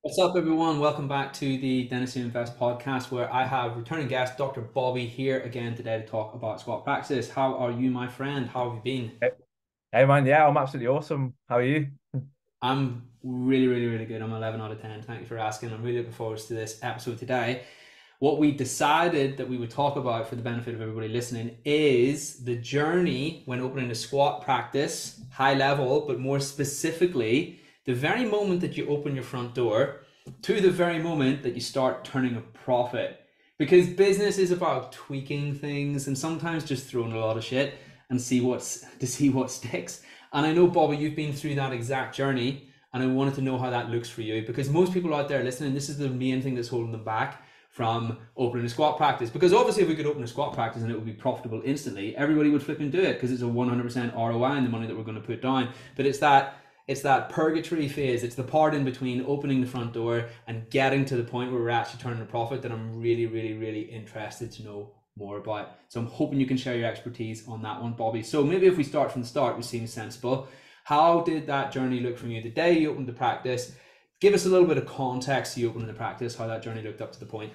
What's up, everyone? Welcome back to the Dentistry Invest podcast, where I have returning guest Dr. Bobby here again today to talk about squat practice. How are you, my friend? How have you been? Hey hey, man, yeah, I'm absolutely awesome. How are you? I'm really, really, really good. I'm 11 out of 10. Thank you for asking. I'm really looking forward to this episode today. What we decided that we would talk about for the benefit of everybody listening is the journey when opening a squat practice, high level, but more specifically, the very moment that you open your front door to the very moment that you start turning a profit. Because business is about tweaking things and sometimes just throwing a lot of shit and see what sticks. And I know, Bobby, you've been through that exact journey, and I wanted to know how that looks for you because most people out there listening, this is the main thing that's holding them back from opening a squat practice. Because obviously, if we could open a squat practice and it would be profitable instantly, everybody would flip and do it because it's a 100% ROI in the money that we're going to put down. But it's that purgatory phase. It's the part in between opening the front door and getting to the point where we're actually turning a profit that I'm really, really, really interested to know more about. So I'm hoping you can share your expertise on that one, Bobby. So maybe if we start from the start, which seems sensible. How did that journey look for you the day you opened the practice? Give us a little bit of context to you opening the practice, how that journey looked up to the point.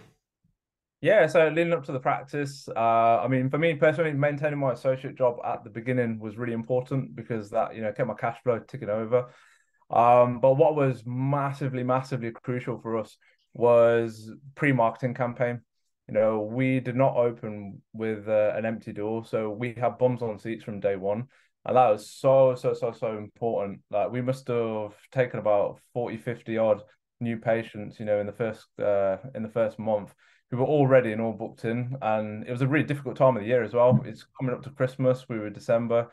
Yeah, so leading up to the practice, I mean, for me personally, maintaining my associate job at the beginning was really important because that, kept my cash flow ticking over. But what was massively, massively crucial for us was pre-marketing campaign. We did not open with an empty door, so we had bums on seats from day one, and that was so, so, so, so important. Like we must have taken about 40, 50 odd new patients, in the first month who were all ready and all booked in. And it was a really difficult time of the year as well. It's coming up to Christmas. We were in December.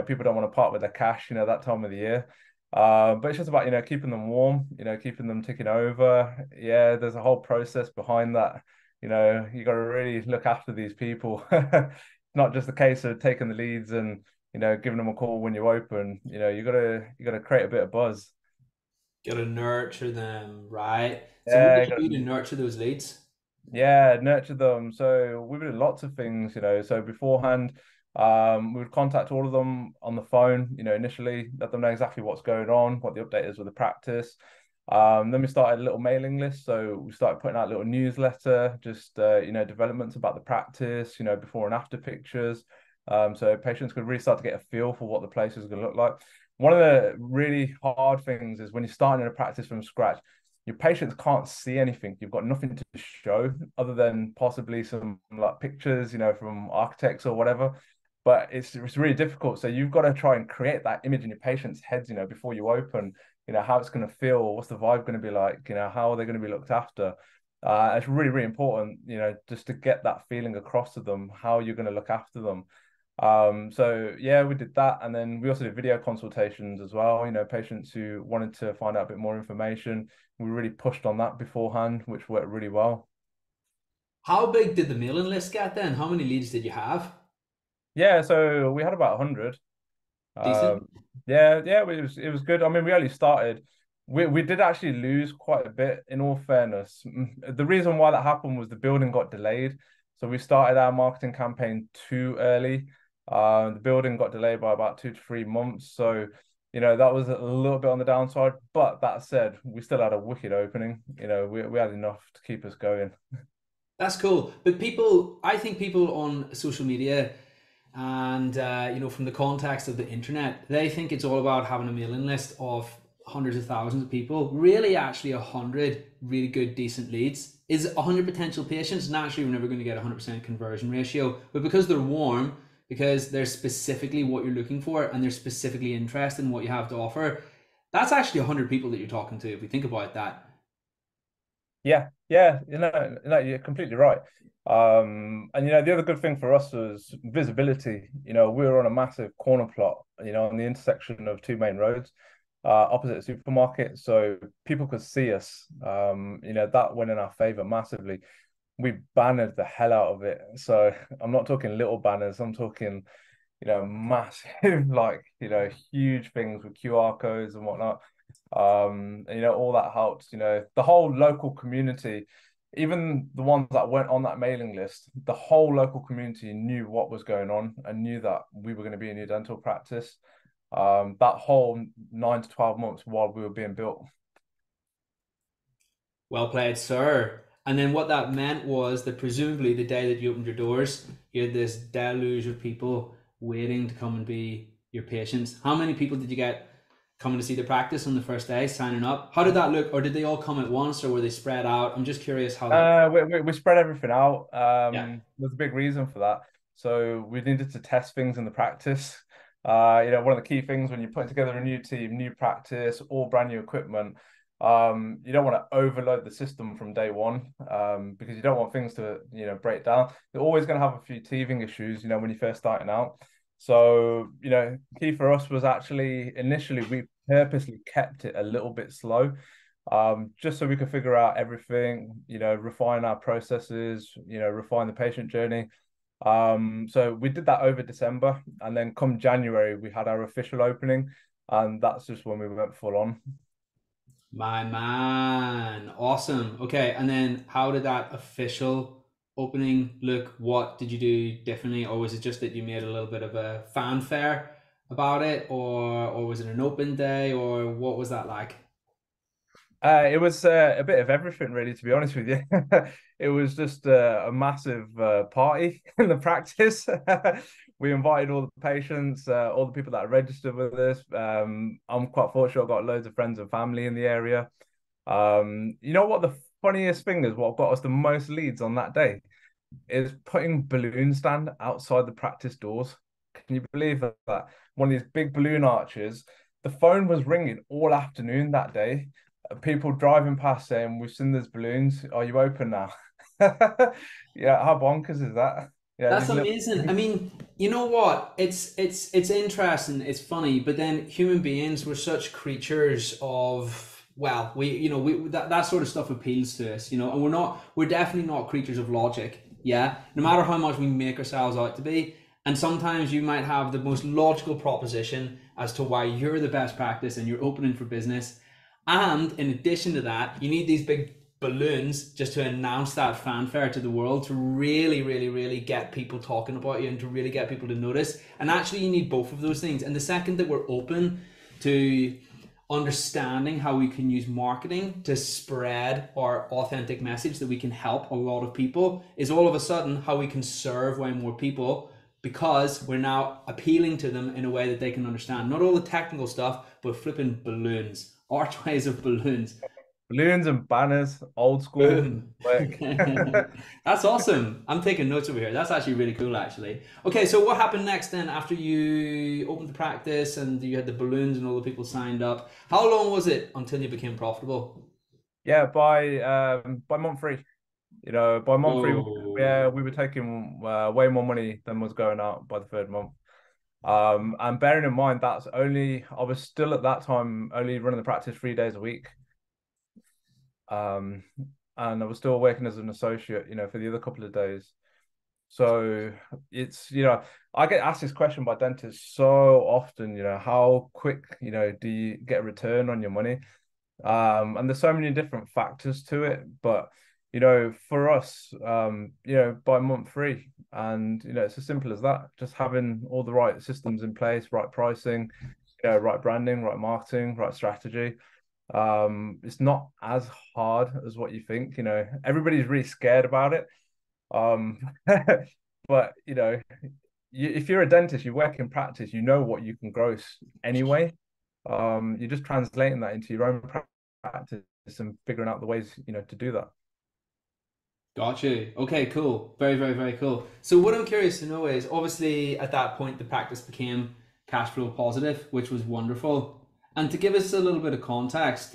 People don't want to part with their cash, that time of the year. But it's just about, keeping them warm, keeping them ticking over. Yeah, there's a whole process behind that. You got to really look after these people. Not just the case of taking the leads and, giving them a call when you open. You gotta create a bit of buzz. Got to nurture them, right? So what Yeah, did you you gotta do to nurture those leads? Yeah, nurture them. So we would do lots of things, So beforehand, we would contact all of them on the phone, initially, let them know exactly what's going on, what the update is with the practice. Then we started a little mailing list. So we started putting out a little newsletter, just developments about the practice, before and after pictures. So patients could really start to get a feel for what the place is going to look like. One of the really hard things is when you're starting a practice from scratch, your patients can't see anything. You've got nothing to show other than possibly some like pictures, from architects or whatever. But it's really difficult. So you've got to try and create that image in your patients' heads, before you open, how it's going to feel, what's the vibe going to be like, how are they going to be looked after. It's really, really important, just to get that feeling across to them, how you're going to look after them. So yeah, we did that, and then we also did video consultations as well. Patients who wanted to find out a bit more information. We really pushed on that beforehand, which worked really well. How big did the mailing list get then? How many leads did you have? Yeah, so we had about 100. Decent. Yeah, it was good. I mean, we only started. We did actually lose quite a bit, in all fairness. The reason why that happened was the building got delayed. So we started our marketing campaign too early. The building got delayed by about 2 to 3 months. So, that was a little bit on the downside. But that said, we still had a wicked opening. We had enough to keep us going. That's cool. But people, I think people on social media and from the context of the internet, they think it's all about having a mailing list of hundreds of thousands of people. Really, actually, 100 really good, decent leads is 100 potential patients. Naturally, we're never going to get 100% conversion ratio, but because they're warm, because they're specifically what you're looking for, and they're specifically interested in what you have to offer, that's actually 100 people that you're talking to. If we think about that, Yeah, yeah, no, you're completely right. And the other good thing for us was visibility. We were on a massive corner plot, on the intersection of two main roads, opposite a supermarket, so people could see us. That went in our favor massively. We bannered the hell out of it. So I'm not talking little banners, I'm talking, massive, like, huge things with QR codes and whatnot. All that helps. The whole local community, even the ones that went on that mailing list, the whole local community knew what was going on and knew that we were going to be a new dental practice. That whole 9 to 12 months while we were being built. Well played, sir. And then what that meant was that presumably the day that you opened your doors, you had this deluge of people waiting to come and be your patients. How many people did you get coming to see the practice on the first day, signing up? How did that look? Or did they all come at once, or were they spread out? I'm just curious how that. We spread everything out. Yeah. There's a big reason for that. So we needed to test things in the practice. One of the key things when you're putting together a new team, new practice, all brand new equipment, you don't want to overload the system from day one, because you don't want things to, break down. You're always going to have a few teething issues, when you're first starting out. So, key for us was actually initially we purposely kept it a little bit slow, just so we could figure out everything, refine our processes, refine the patient journey. So we did that over December, and then come January, we had our official opening, and that's just when we went full on. My man. Awesome. Okay. And then how did that official opening look? What did you do differently? Or was it just that you made a little bit of a fanfare about it? Or was it an open day? Or what was that like? It was a bit of everything, really, to be honest with you. It was just a massive party in the practice. We invited all the patients, all the people that are registered with us. I'm quite fortunate. I've got loads of friends and family in the area. You know what the funniest thing is? What got us the most leads on that day is putting balloon stand outside the practice doors. Can you believe that? One of these big balloon arches. The phone was ringing all afternoon that day. People driving past saying, "We've seen those balloons. Are you open now?" Yeah, how bonkers is that? Yeah, That's these little. amazing. I mean, you know what? It's interesting, it's funny, but then human beings, we're such creatures of, well, we that sort of stuff appeals to us, and we're definitely not creatures of logic. Yeah. No matter how much we make ourselves out to be. And sometimes you might have the most logical proposition as to why you're the best practice and you're opening for business. And in addition to that, you need these big balloons just to announce that fanfare to the world, to really, really, really get people talking about you and to really get people to notice. And actually, you need both of those things. And the second that we're open to understanding how we can use marketing to spread our authentic message, that we can help a lot of people, is all of a sudden how we can serve way more people, because we're now appealing to them in a way that they can understand. Not all the technical stuff, but flipping balloons, archways of balloons. Balloons and banners, old school Boom. work. That's awesome. I'm taking notes over here. That's actually really cool, actually. Okay, so what happened next then after you opened the practice and you had the balloons and all the people signed up? How long was it until you became profitable? Yeah, by month three. By month three, Whoa. yeah, we were taking way more money than was going out by the third month. And bearing in mind that's only I was still at that time only running the practice 3 days a week. Um, and I was still working as an associate, for the other couple of days. So it's, I get asked this question by dentists so often, how quick, do you get a return on your money? And there's so many different factors to it, but for us, by month three, and it's as simple as that. Just having all the right systems in place, right pricing, right branding, right marketing, right strategy. It's not as hard as what you think. Everybody's really scared about it. Um, but if you're a dentist, you work in practice, you know what you can gross anyway. You're just translating that into your own practice and figuring out the ways, to do that. Got you. Okay, cool. Very, very, very cool. So what I'm curious to know is, obviously at that point the practice became cash flow positive, which was wonderful. And to give us a little bit of context,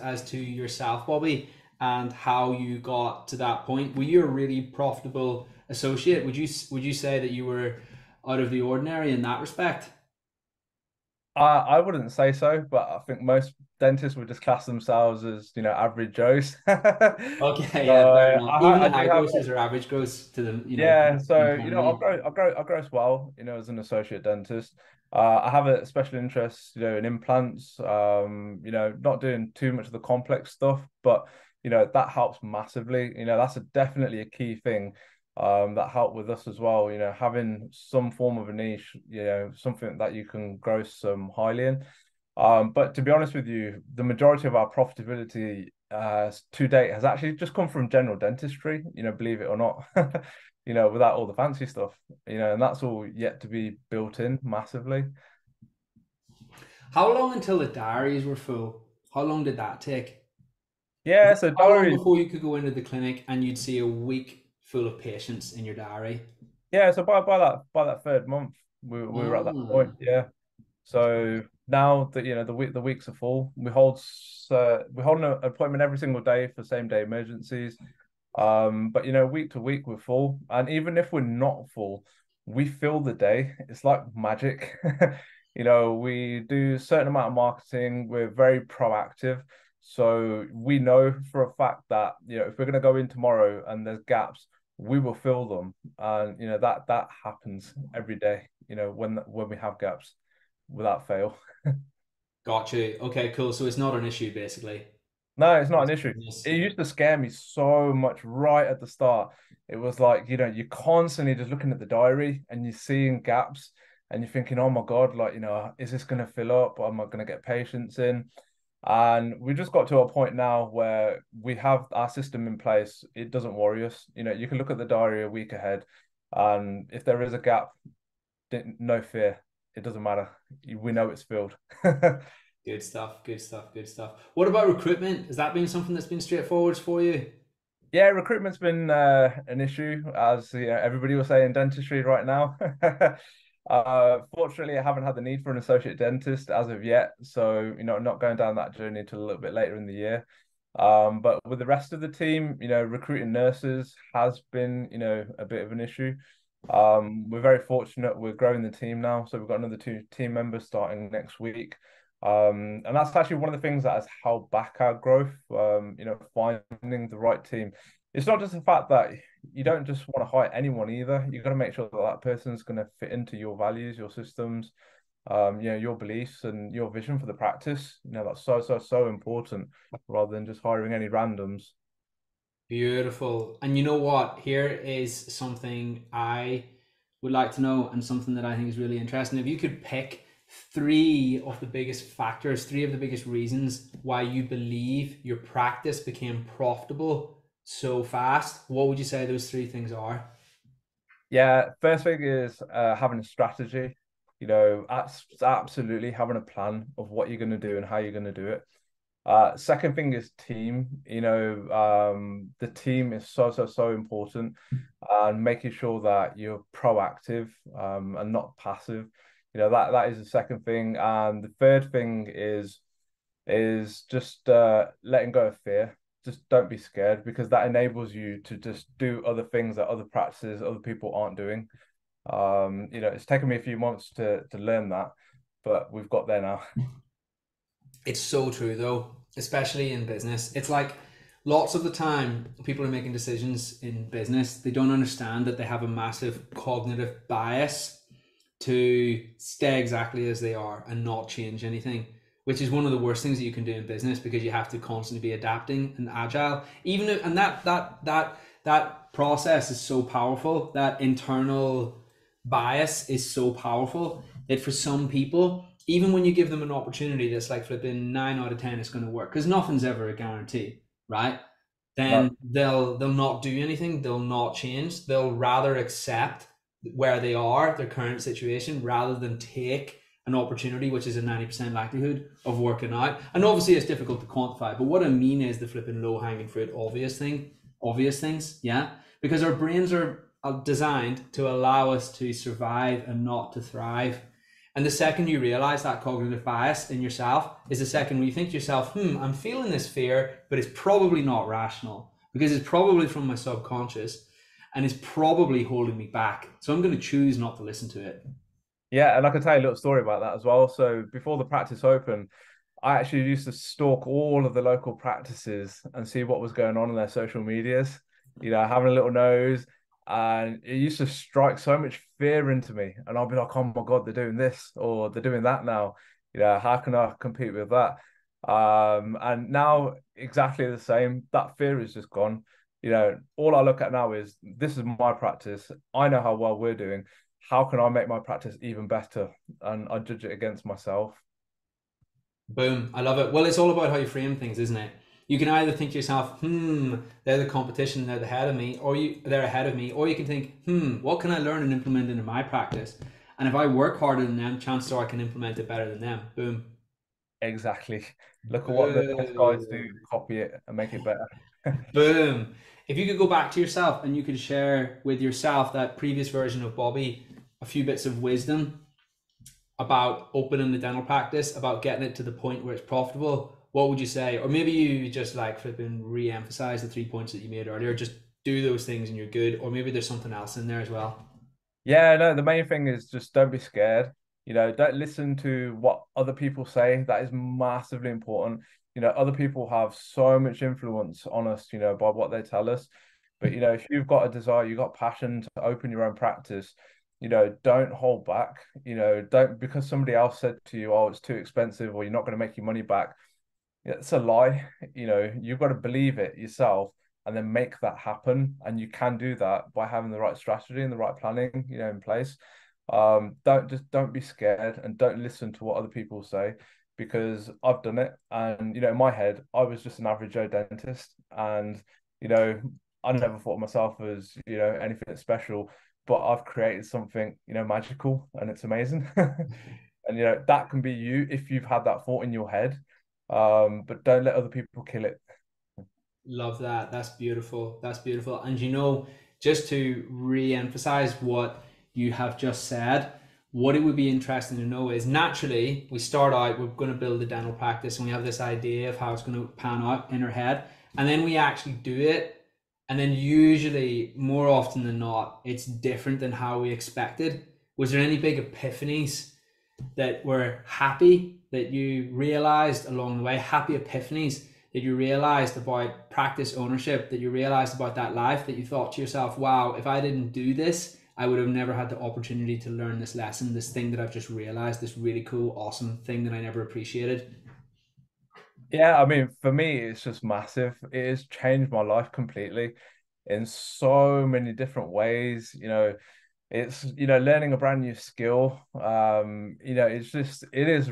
as to yourself, Bobby, and how you got to that point, were you a really profitable associate? Would you say that you were out of the ordinary in that respect? I wouldn't say so, but I think most dentists would just class themselves as, average Joes. Okay, yeah, fair enough. Even I the do high have grosses are average gross to them, Yeah, so internally. I grow well, as an associate dentist. I have a special interest, in implants. Not doing too much of the complex stuff, but that helps massively. That's definitely a key thing. That helped with us as well. Having some form of a niche, something that you can grow some highly in. But to be honest with you, the majority of our profitability to date has actually just come from general dentistry, believe it or not, without all the fancy stuff, and that's all yet to be built in massively. How long until the diaries were full? How long did that take? Yeah, so How long diary. before you could go into the clinic and you'd see a week full of patients in your diary? Yeah, so by that third month, we were at that Ah, point. Yeah. So now that the weeks are full, we hold an appointment every single day for same day emergencies. But week to week we're full, and even if we're not full, we fill the day. It's like magic. We do a certain amount of marketing. We're very proactive, so we know for a fact that if we're going to go in tomorrow and there's gaps, we will fill them, and that happens every day. When we have gaps, without fail. got you. Okay, cool. So it's not an issue basically. No, it's not an It's issue. business. It used to scare me so much right at the start. It was like, you're constantly just looking at the diary and you're seeing gaps and you're thinking, oh my God, like, is this going to fill up? Or am I going to get patients in? And we just got to a point now where we have our system in place. It doesn't worry us. You can look at the diary a week ahead, and if there is a gap, no fear. It doesn't matter. We know it's filled. Good stuff. Good stuff. Good stuff. What about recruitment? Has that been something that's been straightforward for you? Yeah, recruitment's been an issue, as everybody will say in dentistry right now. Fortunately, I haven't had the need for an associate dentist as of yet, so not going down that journey until a little bit later in the year. But with the rest of the team, recruiting nurses has been, a bit of an issue. We're very fortunate. We're growing the team now, so we've got another two team members starting next week. And that's actually one of the things that has held back our growth. Finding the right team. It's not just the fact that you don't just want to hire anyone either. You've got to make sure that that person's going to fit into your values, your systems, your beliefs and your vision for the practice. That's so important rather than just hiring any randoms. Beautiful. And you know what? Here is something I would like to know, and something that I think is really interesting. If you could pick three of the biggest factors, three of the biggest reasons why you believe your practice became profitable so fast, what would you say those three things are? Yeah, first thing is having a strategy. Absolutely having a plan of what you're going to do and how you're going to do it. Second thing is team. The team is so important, and making sure that you're proactive and not passive. That is the second thing, and the third thing is just letting go of fear. Just don't be scared, because that enables you to just do other things that other practices, other people aren't doing. It's taken me a few months to learn that, but we've got there now. It's so true though, especially in business. It's like lots of the time people are making decisions in business, they don't understand that they have a massive cognitive bias to stay exactly as they are and not change anything, which is one of the worst things that you can do in business, because you have to constantly be adapting and agile. Even if, and that process is so powerful. That internal bias is so powerful that for some people, even when you give them an opportunity that's like flipping 9 out of 10 it's going to work, because nothing's ever a guarantee, right? No, Then they'll not do anything, they'll not change, they'll rather accept where they are, their current situation, rather than take an opportunity which is a 90% likelihood of working out. And obviously it's difficult to quantify, but what I mean is the flipping low hanging fruit, obvious things, yeah, because our brains are designed to allow us to survive and not to thrive. And the second you realize that cognitive bias in yourself is the second when you think to yourself, I'm feeling this fear, but it's probably not rational, because it's probably from my subconscious and it's probably holding me back. So I'm going to choose not to listen to it. yeah, and I can tell you a little story about that as well. So before the practice opened, I actually used to stalk all of the local practices and see what was going on in their social medias, having a little nose. And it used to strike so much fear into me. And I'll be like, oh my God, they're doing this or they're doing that now. How can I compete with that? And now exactly the same. That fear is just gone. All I look at now is, this is my practice. I know how well we're doing. How can I make my practice even better? And I judge it against myself. Boom. I love it. Well, it's all about how you frame things, isn't it? You can either think to yourself, they're the competition, they're ahead of me, or they're ahead of me, or you can think, what can I learn and implement into my practice? And if I work harder than them, chances are I can implement it better than them. Boom. Exactly. Look at what the best guys do, Boom. copy it and make it better. Boom. If you could go back to yourself and you could share with yourself that previous version of Bobby a few bits of wisdom about opening the dental practice, about getting it to the point where it's profitable, what would you say? Or maybe you just like flipping re-emphasize the 3 points that you made earlier, just do those things and you're good. Or maybe there's something else in there as well. Yeah, no, the main thing is just don't be scared. Don't listen to what other people say. That is massively important. Other people have so much influence on us, by what they tell us. But, if you've got a desire, you've got passion to open your own practice, don't hold back. Don't because somebody else said to you, oh, it's too expensive or you're not going to make your money back. It's a lie. You've got to believe it yourself and then make that happen. And you can do that by having the right strategy and the right planning, in place. Don't be scared and don't listen to what other people say because I've done it. And in my head, I was just an average Joe dentist, and you know, I never thought of myself as anything special. But I've created something magical, and it's amazing. And that can be you if you've had that thought in your head, but don't let other people kill it. Love that. That's beautiful. That's beautiful. And just to re-emphasize what you have just said, what it would be interesting to know is naturally we start out, we're going to build a dental practice and we have this idea of how it's going to pan out in our head. And then we actually do it. And then usually, more often than not, it's different than how we expected. Was there any big epiphanies that were happy that you realized along the way? Happy epiphanies that you realized about practice ownership, that you realized about that life, that you thought to yourself, wow, if I didn't do this, I would have never had the opportunity to learn this lesson, this thing that I've just realized, this really cool, awesome thing that I never appreciated. Yeah, I mean, for me, it's just massive. It has changed my life completely in so many different ways. It's learning a brand new skill. It is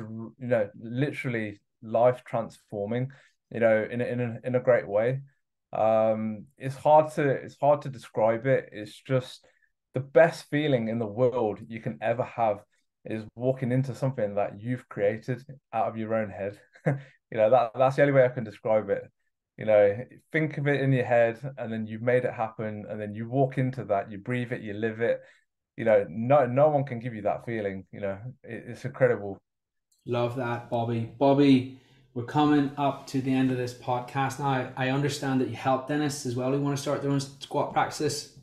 literally life transforming. In a great way. It's hard to describe it. It's just the best feeling in the world you can ever have is walking into something that you've created out of your own head. That's the only way I can describe it. Think of it in your head, and then you've made it happen, and then you walk into that, you breathe it, you live it. No one can give you that feeling. It's incredible. Love that, Bobby. Bobby, we're coming up to the end of this podcast now. I understand that you help dentists as well who want to start their own squat practice.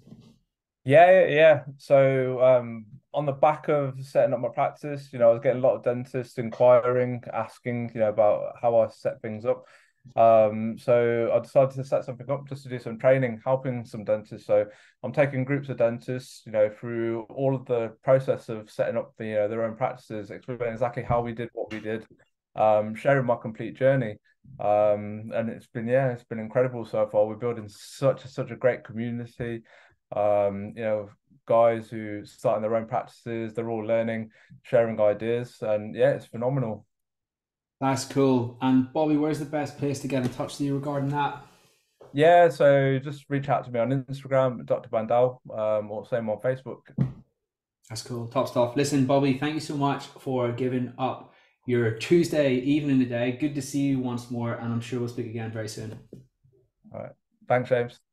Yeah. So on the back of setting up my practice, I was getting a lot of dentists inquiring, asking, about how I set things up. So I decided to set something up just to do some training, helping some dentists. So I'm taking groups of dentists, through all of the process of setting up their own practices, explaining exactly how we did what we did, sharing my complete journey. And it's been incredible so far. We're building such a great community. um, you know, guys who starting their own practices, they're all learning, sharing ideas, and yeah, it's phenomenal. That's cool. And Bobby, where's the best place to get in touch with you regarding that? Yeah, so just reach out to me on Instagram, Dr. Bhandal, or same on Facebook. That's cool. Top stuff. Listen, Bobby, thank you so much for giving up your Tuesday evening today. Good to see you once more, and I'm sure we'll speak again very soon. All right. Thanks, James.